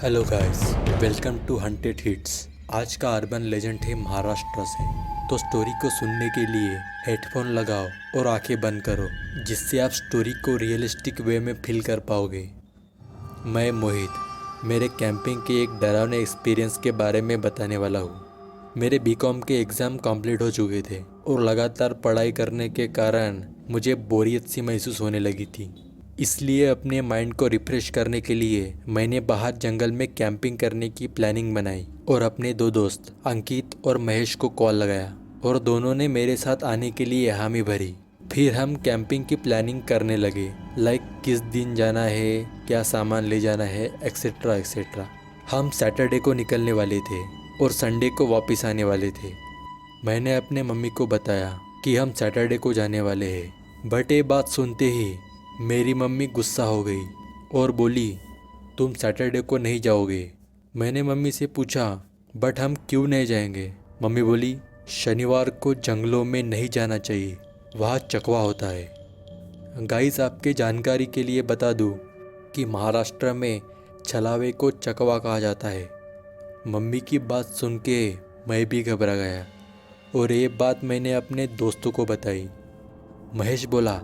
Hello guys, welcome to haunted hits. आज का urban legend है महाराष्ट्र से। तो स्टोरी को सुनने के लिए हेडफोन लगाओ और आंखें बंद करो, जिससे आप स्टोरी को रियलिस्टिक वे में फील कर पाओगे। मैं मोहित मेरे कैंपिंग के एक डरावने एक्सपीरियंस के बारे में बताने वाला हूँ। मेरे बीकॉम के एग्ज़ाम कंप्लीट हो चुके थे और लगातार पढ़ाई करने के कारण मुझे बोरियत सी महसूस होने लगी थी। इसलिए अपने माइंड को रिफ्रेश करने के लिए मैंने बाहर जंगल में कैंपिंग करने की प्लानिंग बनाई और अपने दो दोस्त अंकित और महेश को कॉल लगाया और दोनों ने मेरे साथ आने के लिए हामी भरी। फिर हम कैंपिंग की प्लानिंग करने लगे, लाइक किस दिन जाना है, क्या सामान ले जाना है, एक्सेट्रा एक्सेट्रा। हम सैटरडे को निकलने वाले थे और संडे को वापस आने वाले थे। मैंने अपने मम्मी को बताया कि हम सैटरडे को जाने वाले हैं, बट ये बात सुनते ही मेरी मम्मी गुस्सा हो गई और बोली, तुम सैटरडे को नहीं जाओगे। मैंने मम्मी से पूछा, बट हम क्यों नहीं जाएंगे? मम्मी बोली, शनिवार को जंगलों में नहीं जाना चाहिए, वहाँ चकवा होता है। गाइस, आपके जानकारी के लिए बता दूँ कि महाराष्ट्र में छलावे को चकवा कहा जाता है। मम्मी की बात सुन के मैं भी घबरा गया और ये बात मैंने अपने दोस्तों को बताई। महेश बोला,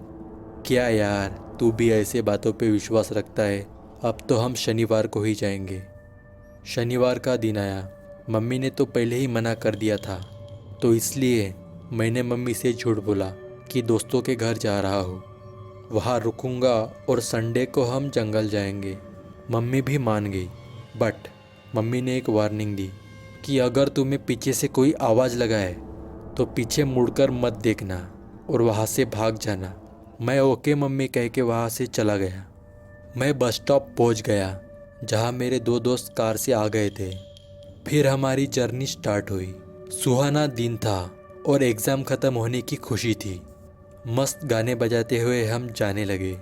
क्या यार, तू भी ऐसे बातों पे विश्वास रखता है? अब तो हम शनिवार को ही जाएंगे। शनिवार का दिन आया। मम्मी ने तो पहले ही मना कर दिया था, तो इसलिए मैंने मम्मी से झूठ बोला कि दोस्तों के घर जा रहा हूँ, वहाँ रुकूंगा और संडे को हम जंगल जाएंगे। मम्मी भी मान गई, बट मम्मी ने एक वार्निंग दी कि अगर तुम्हें पीछे से कोई आवाज़ लगाए तो पीछे मुड़कर मत देखना और वहाँ से भाग जाना। मैं ओके मम्मी कह के वहाँ से चला गया। मैं बस स्टॉप पहुँच गया, जहाँ मेरे दो दोस्त कार से आ गए थे। फिर हमारी जर्नी स्टार्ट हुई। सुहाना दिन था और एग्ज़ाम ख़त्म होने की खुशी थी। मस्त गाने बजाते हुए हम जाने लगे।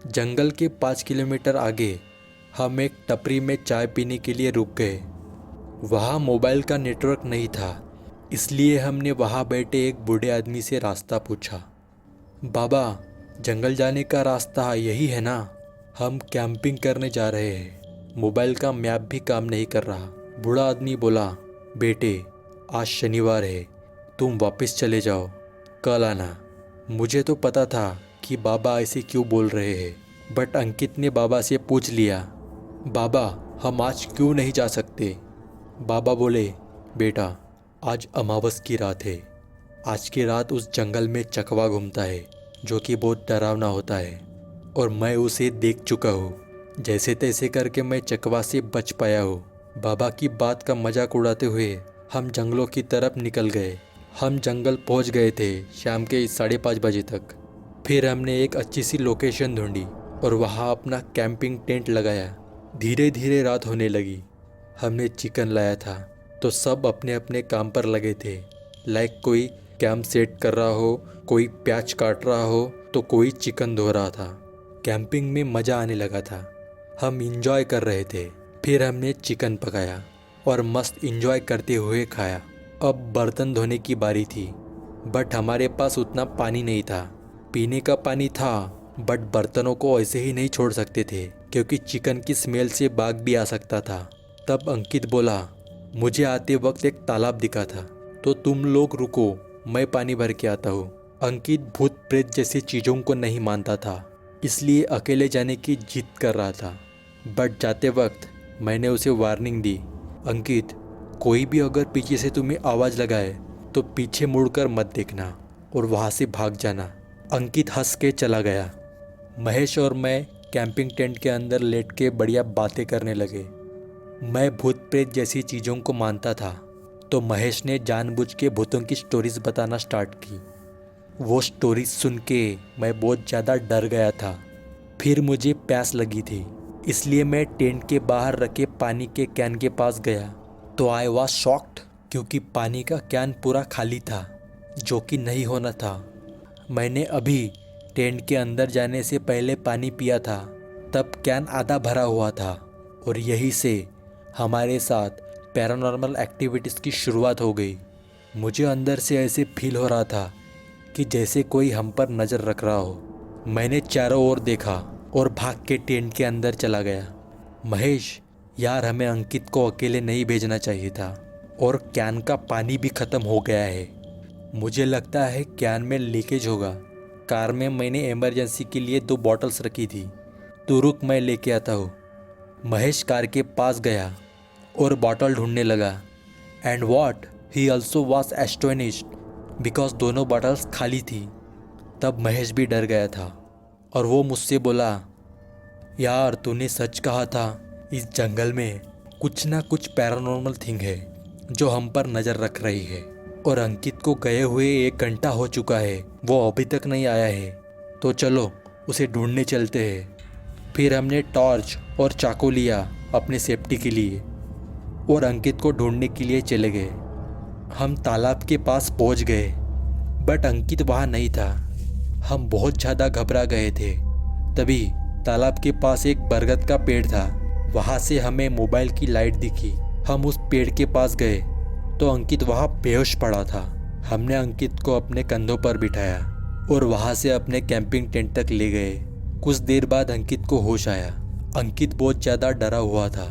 जंगल के 5 किलोमीटर आगे हम एक टपरी में चाय पीने के लिए रुक गए। वहाँ मोबाइल का नेटवर्क नहीं था, इसलिए हमने वहाँ बैठे एक बूढ़े आदमी से रास्ता पूछा। बाबा, जंगल जाने का रास्ता यही है ना? हम कैंपिंग करने जा रहे हैं। मोबाइल का मैप भी काम नहीं कर रहा। बूढ़ा आदमी बोला, बेटे, आज शनिवार है, तुम वापस चले जाओ, कल आना। मुझे तो पता था कि बाबा ऐसे क्यों बोल रहे हैं, बट अंकित ने बाबा से पूछ लिया, बाबा, हम आज क्यों नहीं जा सकते? बाबा बोले, बेटा, आज अमावस की रात है। आज की रात उस जंगल में चकवा घूमता है, जो कि बहुत डरावना होता है, और मैं उसे देख चुका हूँ। जैसे तैसे करके मैं चकवा से बच पाया हूँ। बाबा की बात का मजाक उड़ाते हुए हम जंगलों की तरफ निकल गए। हम जंगल पहुँच गए थे शाम के 5:30 बजे तक। फिर हमने एक अच्छी सी लोकेशन ढूंढी और वहाँ अपना कैंपिंग टेंट लगाया। धीरे धीरे रात होने लगी। हमने चिकन लाया था, तो सब अपने अपने काम पर लगे थे, लाइक कोई कैंप सेट कर रहा हो, कोई प्याज काट रहा हो, तो कोई चिकन धो रहा था। कैंपिंग में मज़ा आने लगा था। हम इंजॉय कर रहे थे। फिर हमने चिकन पकाया और मस्त इंजॉय करते हुए खाया। अब बर्तन धोने की बारी थी, बट हमारे पास उतना पानी नहीं था। पीने का पानी था, बट बर्तनों को ऐसे ही नहीं छोड़ सकते थे, क्योंकि चिकन की स्मेल से बाघ भी आ सकता था। तब अंकित बोला, मुझे आते वक्त एक तालाब दिखा था, तो तुम लोग रुको, मैं पानी भर के आता हूँ। अंकित भूत प्रेत जैसी चीज़ों को नहीं मानता था, इसलिए अकेले जाने की जिद कर रहा था। बट जाते वक्त मैंने उसे वार्निंग दी, अंकित, कोई भी अगर पीछे से तुम्हें आवाज़ लगाए तो पीछे मुड़कर मत देखना और वहाँ से भाग जाना। अंकित हंस के चला गया। महेश और मैं कैंपिंग टेंट के अंदर लेट के बढ़िया बातें करने लगे। मैं भूत प्रेत जैसी चीज़ों को मानता था, तो महेश ने जानबूझ के भूतों की स्टोरीज बताना स्टार्ट की। वो स्टोरीज सुन के मैं बहुत ज़्यादा डर गया था। फिर मुझे प्यास लगी थी, इसलिए मैं टेंट के बाहर रखे पानी के कैन के पास गया, तो आई वॉज शॉक्ड, क्योंकि पानी का कैन पूरा खाली था, जो कि नहीं होना था। मैंने अभी टेंट के अंदर जाने से पहले पानी पिया था, तब कैन आधा भरा हुआ था, और यही से हमारे साथ पैरानॉर्मल एक्टिविटीज़ की शुरुआत हो गई। मुझे अंदर से ऐसे फील हो रहा था कि जैसे कोई हम पर नज़र रख रहा हो। मैंने चारों ओर देखा और भाग के टेंट के अंदर चला गया। महेश, यार हमें अंकित को अकेले नहीं भेजना चाहिए था, और कैन का पानी भी ख़त्म हो गया है। मुझे लगता है कैन में लीकेज होगा। कार में मैंने इमरजेंसी के लिए 2 बॉटल्स रखी थी। तू रुक, मैं लेके आता हूँ। महेश कार के पास गया और बॉटल ढूंढने लगा। And what, he also was astonished because दोनों बॉटल्स खाली थी। तब महेश भी डर गया था और वो मुझसे बोला, यार तूने सच कहा था, इस जंगल में कुछ ना कुछ पैरानॉर्मल थिंग है जो हम पर नज़र रख रही है। और अंकित को गए हुए 1 घंटा हो चुका है, वो अभी तक नहीं आया है। तो चलो उसे ढूंढने चलते हैं। फिर हमने टॉर्च और चाकू लिया अपने सेफ्टी के लिए और अंकित को ढूंढने के लिए चले गए। हम तालाब के पास पहुंच गए, बट अंकित वहाँ नहीं था। हम बहुत ज़्यादा घबरा गए थे। तभी तालाब के पास एक बरगद का पेड़ था। वहाँ से हमें मोबाइल की लाइट दिखी। हम उस पेड़ के पास गए तो अंकित वहाँ बेहोश पड़ा था। हमने अंकित को अपने कंधों पर बिठाया और वहाँ से अपने कैंपिंग टेंट तक ले गए। कुछ देर बाद अंकित को होश आया। अंकित बहुत ज़्यादा डरा हुआ था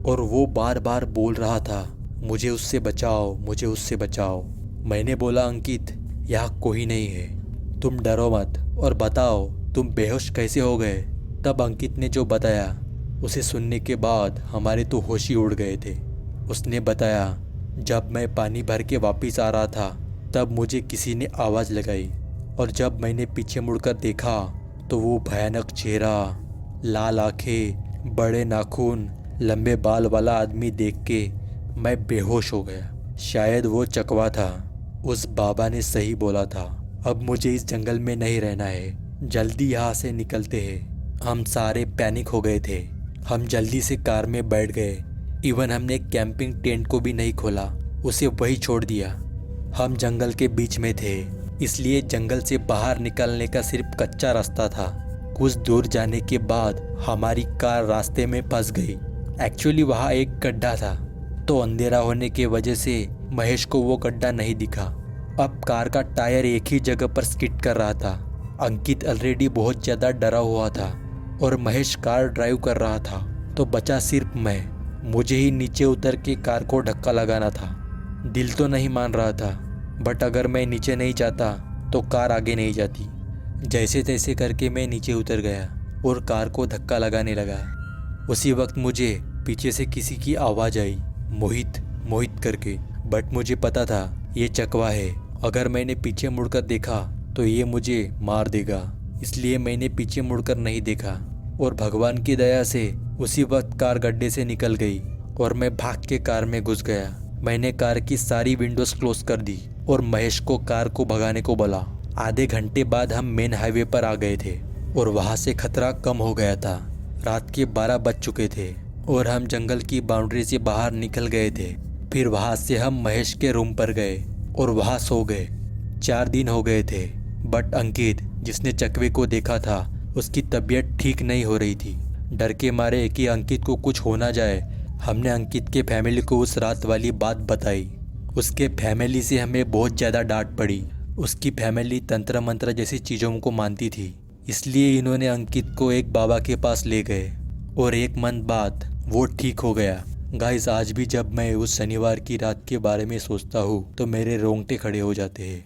और वो बार बार बोल रहा था, मुझे उससे बचाओ, मुझे उससे बचाओ। मैंने बोला, अंकित यहाँ कोई नहीं है, तुम डरो मत और बताओ तुम बेहोश कैसे हो गए। तब अंकित ने जो बताया उसे सुनने के बाद हमारे तो होश ही उड़ गए थे। उसने बताया, जब मैं पानी भर के वापस आ रहा था तब मुझे किसी ने आवाज़ लगाई और जब मैंने पीछे मुड़कर देखा तो वो भयानक चेहरा, लाल आंखें, बड़े नाखून, लंबे बाल वाला आदमी देख के मैं बेहोश हो गया। शायद वो चकवा था। उस बाबा ने सही बोला था। अब मुझे इस जंगल में नहीं रहना है, जल्दी यहाँ से निकलते हैं। हम सारे पैनिक हो गए थे। हम जल्दी से कार में बैठ गए। इवन हमने कैंपिंग टेंट को भी नहीं खोला, उसे वही छोड़ दिया। हम जंगल के बीच में थे, इसलिए जंगल से बाहर निकलने का सिर्फ कच्चा रास्ता था। कुछ दूर जाने के बाद हमारी कार रास्ते में फंस गई। एक्चुअली वहाँ एक गड्ढा था, तो अंधेरा होने की वजह से महेश को वो गड्ढा नहीं दिखा। अब कार का टायर एक ही जगह पर स्किड कर रहा था। अंकित ऑलरेडी बहुत ज़्यादा डरा हुआ था और महेश कार ड्राइव कर रहा था, तो बचा सिर्फ मैं। मुझे ही नीचे उतर के कार को धक्का लगाना था। दिल तो नहीं मान रहा था, बट अगर मैं नीचे नहीं जाता तो कार आगे नहीं जाती। जैसे तैसे करके मैं नीचे उतर गया और कार को धक्का लगाने लगा। उसी वक्त मुझे पीछे से किसी की आवाज़ आई, मोहित मोहित करके। बट मुझे पता था ये चकवा है, अगर मैंने पीछे मुड़कर देखा तो ये मुझे मार देगा, इसलिए मैंने पीछे मुड़कर नहीं देखा। और भगवान की दया से उसी वक्त कार गड्ढे से निकल गई और मैं भाग के कार में घुस गया। मैंने कार की सारी विंडोज क्लोज कर दी और महेश को कार को भगाने को बोला। आधे घंटे बाद हम मेन हाईवे पर आ गए थे और वहाँ से खतरा कम हो गया था। रात के 12 बज चुके थे और हम जंगल की बाउंड्री से बाहर निकल गए थे। फिर वहाँ से हम महेश के रूम पर गए और वहाँ सो गए। 4 दिन हो गए थे, बट अंकित जिसने चकवे को देखा था उसकी तबीयत ठीक नहीं हो रही थी। डर के मारे कि अंकित को कुछ हो ना जाए, हमने अंकित के फैमिली को उस रात वाली बात बताई। उसके फैमिली से हमें बहुत ज़्यादा डांट पड़ी। उसकी फैमिली तंत्र मंत्र जैसी चीज़ों को मानती थी, इसलिए इन्होंने अंकित को एक बाबा के पास ले गए और 1 मंथ बाद वो ठीक हो गया। गाइस, आज भी जब मैं उस शनिवार की रात के बारे में सोचता हूँ तो मेरे रोंगटे खड़े हो जाते हैं।